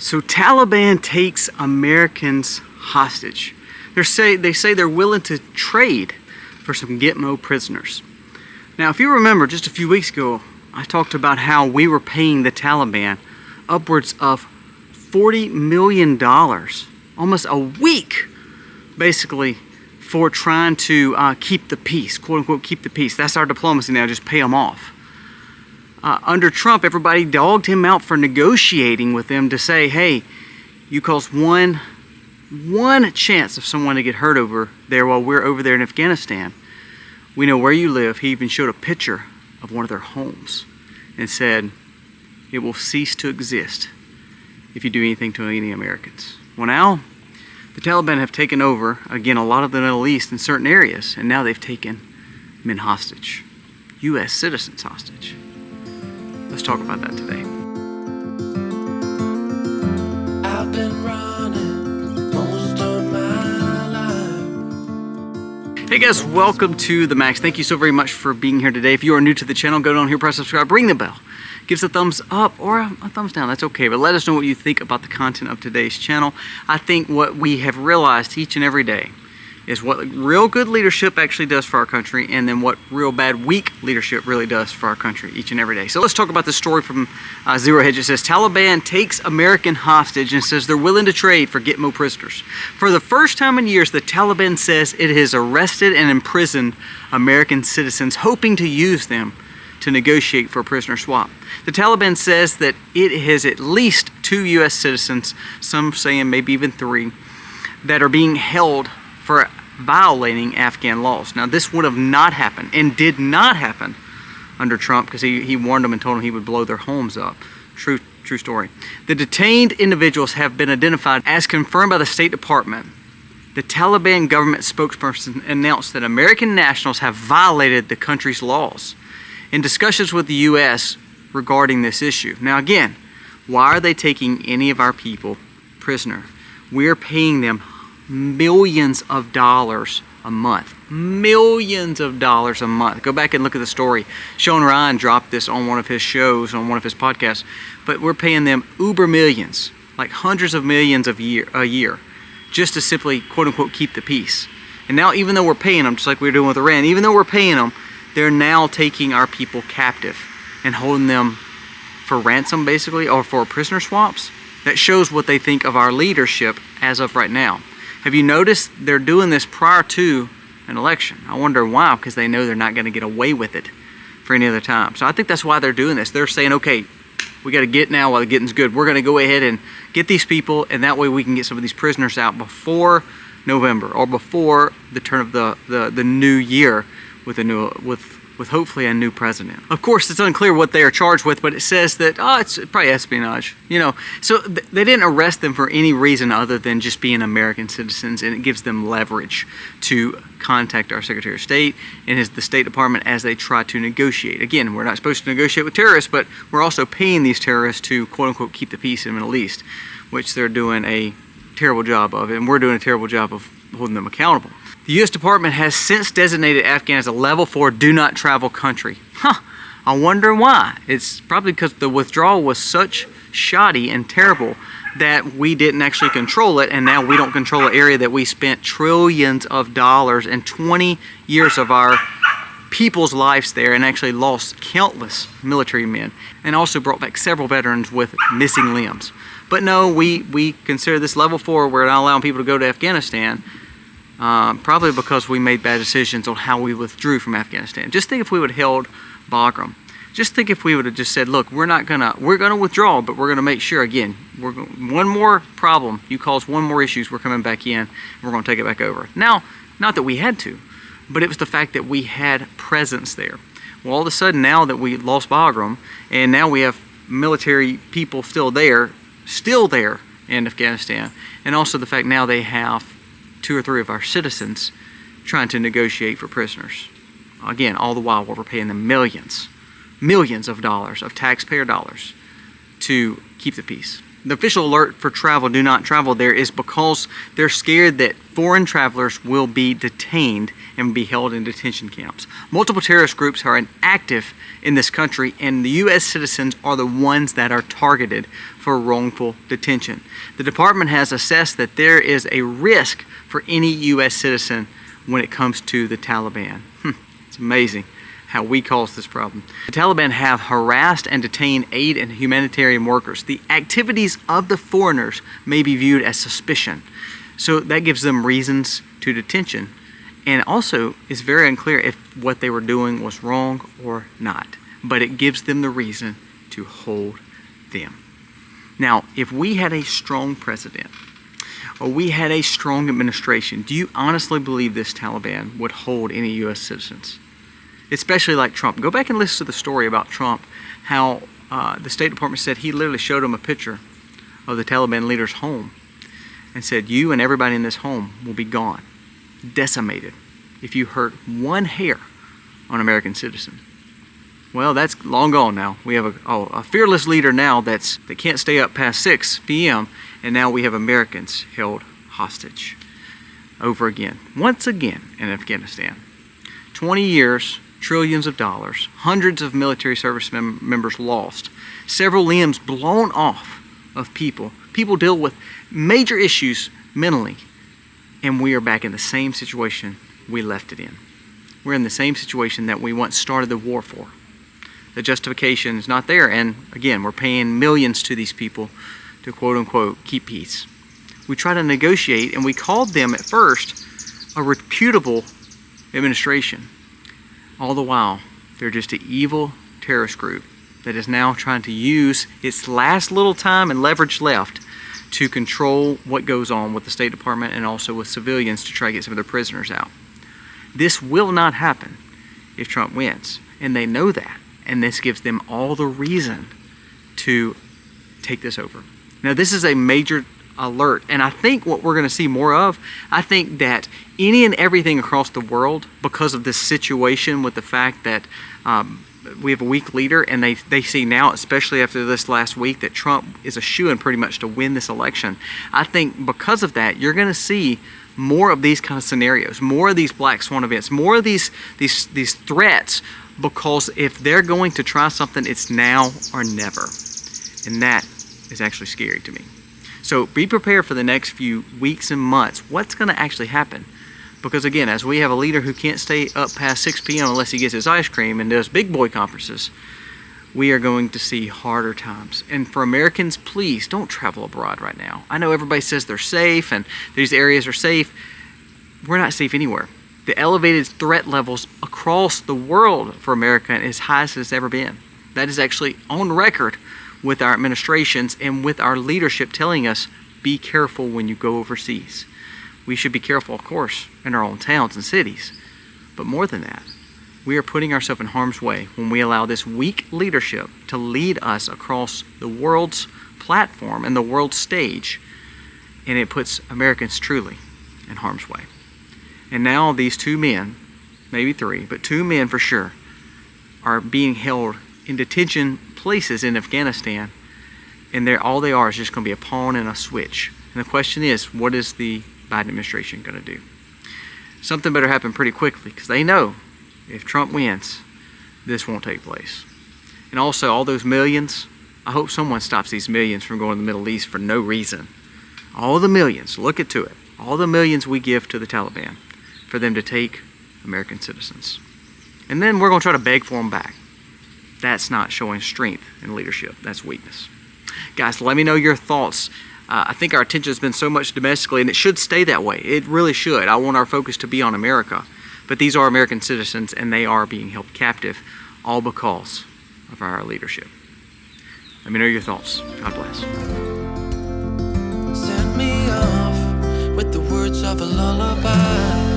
So Taliban takes Americans hostage. They say they're willing to trade for some Gitmo prisoners. Now, if you remember, just a few weeks ago, I talked about how we were paying the Taliban upwards of $40 million, almost a week, basically, for trying to keep the peace, quote unquote, keep the peace. That's our diplomacy now, just pay them off. Under Trump, everybody dogged him out for negotiating with them to say, hey, you cause one chance of someone to get hurt over there while we're over there in Afghanistan. We know where you live. He even showed a picture of one of their homes and said, it will cease to exist if you do anything to any Americans. Well, now the Taliban have taken over, again, a lot of the Middle East in certain areas, and now they've taken men hostage, U.S. citizens hostage. Let's talk about that today. I've been running most of my life. Hey guys, welcome to the Max. Thank you so very much for being here today. If you are new to the channel, go down here, press subscribe, ring the bell. Give us a thumbs up or a thumbs down, that's okay. But let us know what you think about the content of today's channel. I think what we have realized each and every day is what real good leadership actually does for our country, and then what real bad weak leadership really does for our country each and every day. So let's talk about this story from Zero Hedge. It says, Taliban takes American hostage and says they're willing to trade for Gitmo prisoners. For the first time in years, the Taliban says it has arrested and imprisoned American citizens, hoping to use them to negotiate for a prisoner swap. The Taliban says that it has at least 2 U.S. citizens, some saying maybe even 3, that are being held for violating Afghan laws. Now, this would have not happened and did not happen under Trump, because he warned them and told them he would blow their homes up. True story. The detained individuals have been identified as confirmed by the State Department. The Taliban government spokesperson announced that American nationals have violated the country's laws in discussions with the U.S. regarding this issue. Now again, why are they taking any of our people prisoner? We're paying them millions of dollars a month. Millions of dollars a month. Go back and look at the story. Sean Ryan dropped this on one of his shows, on one of his podcasts. But we're paying them uber millions, like hundreds of millions a year, just to simply, quote unquote, keep the peace. And now, even though we're paying them, just like we were doing with Iran, even though we're paying them, they're now taking our people captive and holding them for ransom, basically, or for prisoner swaps. That shows what they think of our leadership as of right now. Have you noticed they're doing this prior to an election? I wonder why, because they know they're not going to get away with it for any other time. So I think that's why they're doing this. They're saying, okay, we got to get now while the getting's good. We're going to go ahead and get these people, and that way we can get some of these prisoners out before November or before the turn of the new year with hopefully a new president. Of course, it's unclear what they are charged with, but it says that, it's probably espionage, So they didn't arrest them for any reason other than just being American citizens, and it gives them leverage to contact our Secretary of State and the State Department as they try to negotiate. Again, we're not supposed to negotiate with terrorists, but we're also paying these terrorists to, quote unquote, keep the peace in the Middle East, which they're doing a terrible job of, and we're doing a terrible job of holding them accountable. The U.S. Department has since designated Afghan as a level 4 do not travel country. I wonder why. It's probably because the withdrawal was such shoddy and terrible that we didn't actually control it, and now we don't control an area that we spent trillions of dollars and 20 years of our people's lives there, and actually lost countless military men, and also brought back several veterans with missing limbs. But no, we consider this level 4. We're not allowing people to go to Afghanistan. Probably because we made bad decisions on how we withdrew from Afghanistan. Just think if we would have held Bagram. Just think if we would have just said, look, we're gonna withdraw, but we're gonna make sure, again, one more problem, you cause one more issues, we're coming back in, and we're gonna take it back over. Now, not that we had to, but it was the fact that we had presence there. Well, all of a sudden, now that we lost Bagram, and now we have military people still there in Afghanistan, and also the fact now they have 2 or 3 of our citizens trying to negotiate for prisoners. Again, all the while we're paying them millions of dollars of taxpayer dollars to keep the peace. the official alert for travel, do not travel there, is because they're scared that foreign travelers will be detained and be held in detention camps. Multiple terrorist groups are active in this country, and the U.S. citizens are the ones that are targeted for wrongful detention. The department has assessed that there is a risk for any U.S. citizen when it comes to the Taliban. It's amazing how we cause this problem. The Taliban have harassed and detained aid and humanitarian workers. The activities of the foreigners may be viewed as suspicion, so that gives them reasons to detention. And also, it's very unclear if what they were doing was wrong or not, but it gives them the reason to hold them. Now, if we had a strong president, or we had a strong administration, do you honestly believe this Taliban would hold any U.S. citizens? Especially like Trump. Go back and listen to the story about Trump, how the State Department said he literally showed him a picture of the Taliban leader's home and said, you and everybody in this home will be gone, decimated, if you hurt one hair on an American citizen. Well, that's long gone now. We have a fearless leader now that can't stay up past 6 p.m., and now we have Americans held hostage over again, once again in Afghanistan. 20 years, trillions of dollars, hundreds of military service members lost, several limbs blown off of people. People deal with major issues mentally, and we are back in the same situation we left it in. We're in the same situation that we once started the war for. The justification is not there, and again, we're paying millions to these people to quote-unquote keep peace. We try to negotiate, and we called them at first a reputable administration. All the while, they're just an evil terrorist group that is now trying to use its last little time and leverage left to control what goes on with the State Department and also with civilians to try to get some of their prisoners out. This will not happen if Trump wins, and they know that, and this gives them all the reason to take this over. Now, this is a major alert, and I think what we're going to see more of, I think that any and everything across the world, because of this situation with the fact that we have a weak leader, and they see now, especially after this last week, that Trump is a shoo-in pretty much to win this election. I think because of that, you're going to see more of these kind of scenarios, more of these black swan events, more of these threats, because if they're going to try something, it's now or never. And that is actually scary to me. So be prepared for the next few weeks and months. What's going to actually happen? Because again, as we have a leader who can't stay up past 6 p.m. unless he gets his ice cream and does big boy conferences, we are going to see harder times. And for Americans, please don't travel abroad right now. I know everybody says they're safe and these areas are safe. We're not safe anywhere. The elevated threat levels across the world for America is as high as it's ever been. That is actually on record with our administrations and with our leadership telling us, be careful when you go overseas. We should be careful, of course, in our own towns and cities. But more than that, we are putting ourselves in harm's way when we allow this weak leadership to lead us across the world's platform and the world's stage, and it puts Americans truly in harm's way. And now these 2 men, maybe 3, but 2 men for sure, are being held in detention places in Afghanistan, and all they are is just going to be a pawn and a switch. And the question is, what is the Biden administration going to do? Something better happen pretty quickly, because they know if Trump wins, this won't take place. And also, all those millions, I hope someone stops these millions from going to the Middle East for no reason. All the millions, look into it, all the millions we give to the Taliban for them to take American citizens. And then we're going to try to beg for them back. That's not showing strength in leadership. That's weakness. Guys, let me know your thoughts. I think our attention has been so much domestically, and it should stay that way. It really should. I want our focus to be on America. But these are American citizens, and they are being held captive, all because of our leadership. Let me know your thoughts. God bless. Send me off with the words of a lullaby.